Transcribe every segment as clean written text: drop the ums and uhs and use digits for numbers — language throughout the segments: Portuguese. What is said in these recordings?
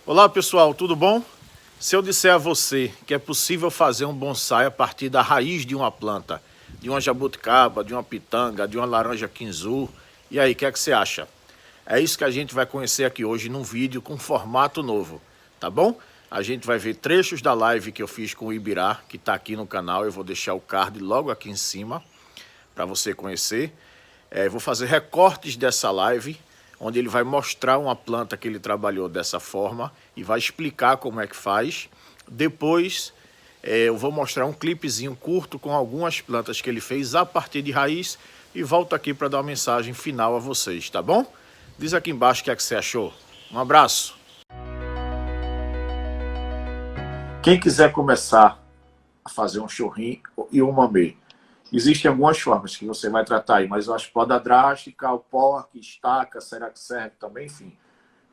Olá pessoal, tudo bom? Se eu disser a você que é possível fazer um bonsai a partir da raiz de uma planta, de uma jabuticaba, de uma pitanga, de uma laranja quinzu, e aí, o que é que você acha? É isso que a gente vai conhecer aqui hoje num vídeo com formato novo, tá bom? A gente vai ver trechos da live que eu fiz com o Ibirá, que está aqui no canal, eu vou deixar o card logo aqui em cima, para você conhecer. Vou fazer recortes dessa live, onde ele vai mostrar uma planta que ele trabalhou dessa forma e vai explicar como é que faz. Depois eu vou mostrar um clipezinho curto com algumas plantas que ele fez a partir de raiz e volto aqui para dar uma mensagem final a vocês, tá bom? Diz aqui embaixo o que é que você achou. Um abraço! Quem quiser começar a fazer um churrinho e um mamê, existem algumas formas que você vai tratar aí, mas eu acho poda drástica, o porque, estaca, será que serve também? Enfim,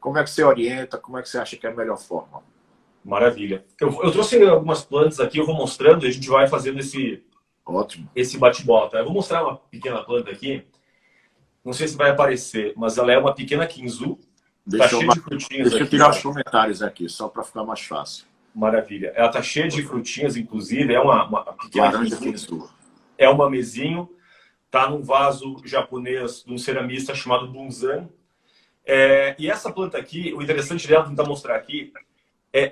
como é que você orienta, como é que você acha que é a melhor forma? Maravilha. Eu trouxe algumas plantas aqui, eu vou mostrando e a gente vai fazendo esse bate-bola, tá? Eu vou mostrar uma pequena planta aqui, não sei se vai aparecer, mas ela é uma pequena quinzu, tá cheia de frutinhas. Deixa eu tirar os comentários aqui, só para ficar mais fácil. Maravilha. Ela tá cheia de frutinhas, inclusive, é uma pequena laranja quinzu. É um mamezinho, tá num vaso japonês de um ceramista chamado Bunzan. E essa planta aqui, o interessante dela, vou tentar mostrar aqui,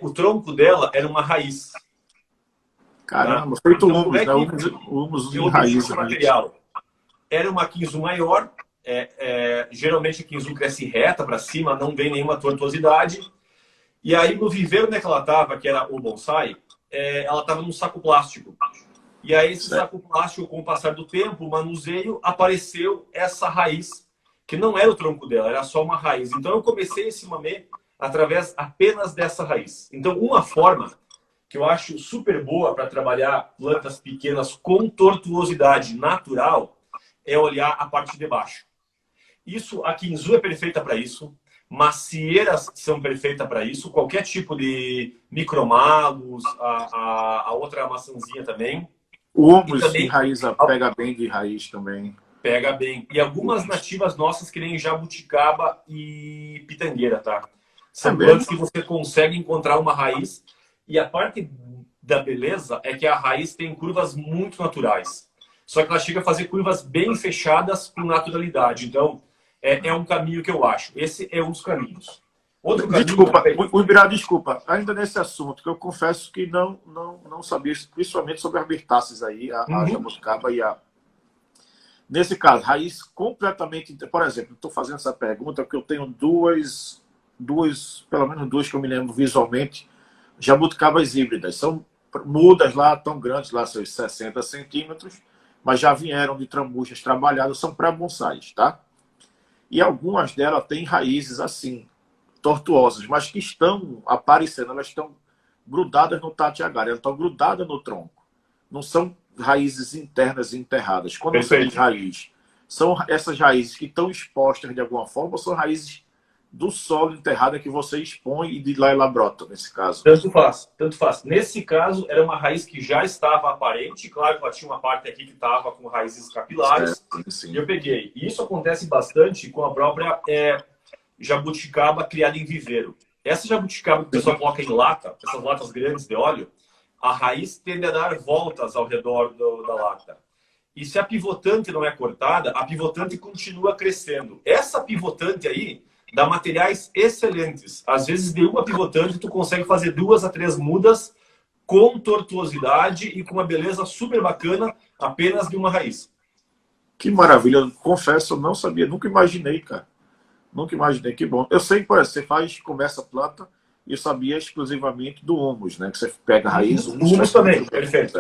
o tronco dela era uma raiz. Caramba, feito então, humus, né? Humus em raiz. Material. Era uma quinzu maior, geralmente a quinzu cresce reta para cima, não vem nenhuma tortuosidade. E aí no viveiro onde ela estava, que era o bonsai, ela estava num saco plástico. E aí esse saco plástico, com o passar do tempo, o manuseio, apareceu essa raiz, que não era o tronco dela, era só uma raiz. Então eu comecei esse mamê através apenas dessa raiz. Então uma forma que eu acho super boa para trabalhar plantas pequenas com tortuosidade natural é olhar a parte de baixo. A quinzu é perfeita para isso. Macieiras são perfeitas para isso. Qualquer tipo de micromalos, a outra maçãzinha também. O humus em raiz pega bem de raiz também. Pega bem. E algumas nativas nossas, que nem jabuticaba e pitangueira, tá? São plantas que você consegue encontrar uma raiz. E a parte da beleza é que a raiz tem curvas muito naturais. Só que ela chega a fazer curvas bem fechadas com naturalidade. Então, é um caminho que eu acho. Esse é um dos caminhos. Outro caminho... Desculpa. Ainda nesse assunto, que eu confesso que não sabia, principalmente sobre as mirtáceas aí, a jabuticaba e a... Nesse caso, raiz completamente... Por exemplo, estou fazendo essa pergunta porque eu tenho pelo menos duas que eu me lembro visualmente, jabuticabas híbridas. São mudas lá, tão grandes, lá seus 60 centímetros, mas já vieram de trambuchas trabalhadas, são pré-bonsais, tá? E algumas delas têm raízes assim, tortuosas, mas que estão aparecendo, elas estão grudadas no tatiagar, elas estão grudadas no tronco. Não são raízes internas enterradas. Quando você diz raiz, são essas raízes que estão expostas de alguma forma ou são raízes do solo enterrada que você expõe e de lá ela brota, nesse caso? Tanto faz. Nesse caso, era uma raiz que já estava aparente. Claro que ela tinha uma parte aqui que estava com raízes capilares. Sim. E eu peguei. E isso acontece bastante com a própria jabuticaba criada em viveiro. Essa jabuticaba que o pessoal coloca em lata, essas latas grandes de óleo, a raiz tende a dar voltas ao redor da lata. E se a pivotante não é cortada, a pivotante continua crescendo. Essa pivotante aí dá materiais excelentes. Às vezes, de uma pivotante, tu consegue fazer 2 a 3 mudas com tortuosidade e com uma beleza super bacana, apenas de uma raiz. Que maravilha. Eu confesso, eu não sabia. Nunca imaginei, cara. Nunca imaginei. Que bom. Eu sei, por exemplo, você começa a planta e eu sabia exclusivamente do humus, né? Que você pega a raiz. O humus também, perfeito.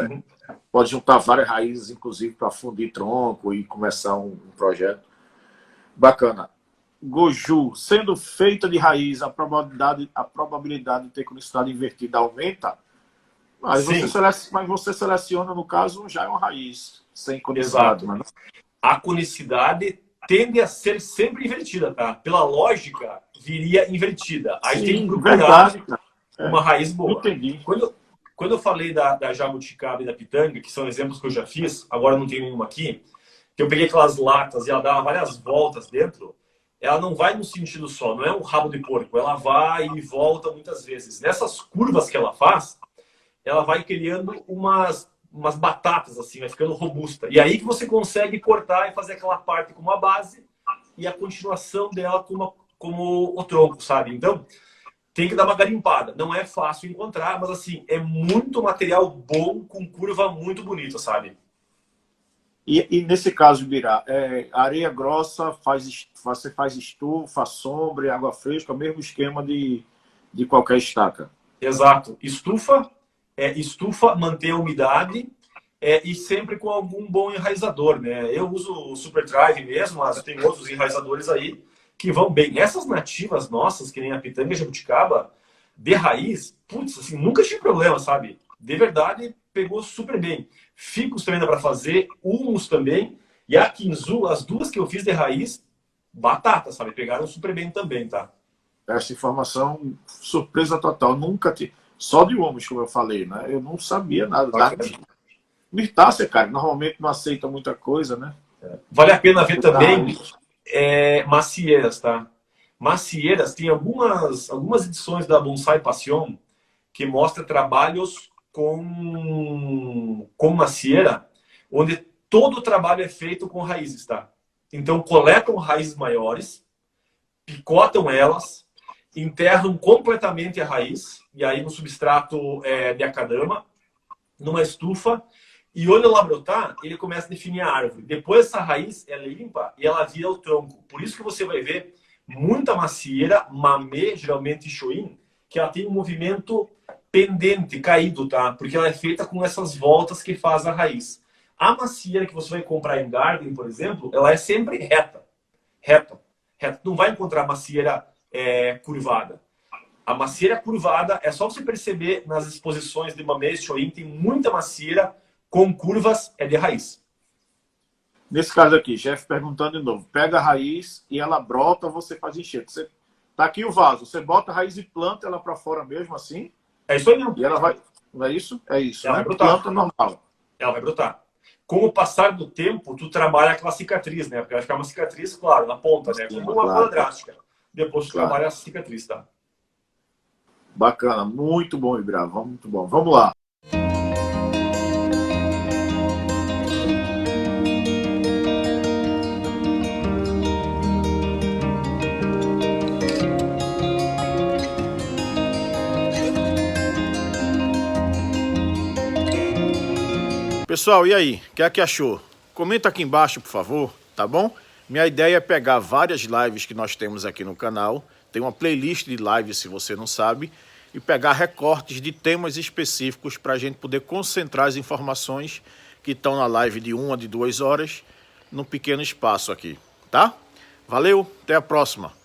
Pode juntar várias raízes, inclusive, para fundir tronco e começar um projeto. Bacana. Goju, sendo feita de raiz, a probabilidade de ter cronicidade invertida aumenta? Mas você seleciona, no caso, já é uma raiz sem cronicidade. Exato. A cronicidade tende a ser sempre invertida, tá? Pela lógica, viria invertida. Aí tem que procurar uma raiz boa. Entendi. Quando eu falei da jabuticaba e da pitanga, que são exemplos que eu já fiz, agora não tem nenhuma aqui, que eu peguei aquelas latas e ela dava várias voltas dentro, ela não vai no sentido só, não é um rabo de porco, ela vai e volta muitas vezes. Nessas curvas que ela faz, ela vai criando umas batatas, assim, vai ficando robusta. E aí que você consegue cortar e fazer aquela parte como a base e a continuação dela como o tronco, sabe? Então, tem que dar uma garimpada. Não é fácil encontrar, mas assim, é muito material bom com curva muito bonita, sabe? E nesse caso, Birá, areia grossa, você faz estufa, sombra, e água fresca, o mesmo esquema de qualquer estaca. Exato. Estufa, manter a umidade e sempre com algum bom enraizador, né? Eu uso o Super Drive mesmo, mas tem outros enraizadores aí que vão bem. Essas nativas nossas, que nem a pitanga jabuticaba, de raiz, putz, assim, nunca tive problema, sabe? De verdade, pegou super bem. Ficus também dá para fazer, humus também. E a quinzu, as duas que eu fiz de raiz, batata, sabe? Pegaram super bem também, tá? Essa informação, surpresa total. Nunca tive. Só de humus, como eu falei, né? Eu não sabia nada. Mirtácea, cara, normalmente não aceita muita coisa, né? Vale a pena ver também macieiras, tá? Macieiras, tem algumas edições da Bonsai Passion que mostra trabalhos com macieira, onde todo o trabalho é feito com raízes, tá? Então, coletam raízes maiores, picotam elas, enterram completamente a raiz, e aí no substrato de acadama, numa estufa, e olha lá brotar, ele começa a definir a árvore. Depois essa raiz, ela é limpa e ela vira o tronco. Por isso que você vai ver muita macieira, mamê, geralmente choim, que ela tem um movimento pendente, caído, tá? Porque ela é feita com essas voltas que faz a raiz. A macieira que você vai comprar em garden, por exemplo, ela é sempre reta. Reta. Não vai encontrar macieira curvada. A macieira curvada, é só você perceber nas exposições de mamê e choim, tem muita macieira com curvas de raiz. Nesse caso aqui, Jeff perguntando de novo. Pega a raiz e ela brota, você faz enxerto. Tá aqui o vaso. Você bota a raiz e planta ela para fora mesmo assim? É isso aí mesmo. E ela vai... Não é isso? É isso, ela né? Vai brotar. Planta normal. Ela vai brotar. Com o passar do tempo, tu trabalha aquela cicatriz, né? Porque vai ficar uma cicatriz, claro, na ponta, né? Como uma coisa drástica. Depois tu trabalha a cicatriz, tá? Bacana. Muito bom, Ibra. Muito bom. Vamos lá. Pessoal, e aí? O que é que achou? Comenta aqui embaixo, por favor, tá bom? Minha ideia é pegar várias lives que nós temos aqui no canal, tem uma playlist de lives se você não sabe, e pegar recortes de temas específicos para a gente poder concentrar as informações que estão na live de 1 a 2 horas num pequeno espaço aqui, tá? Valeu, até a próxima!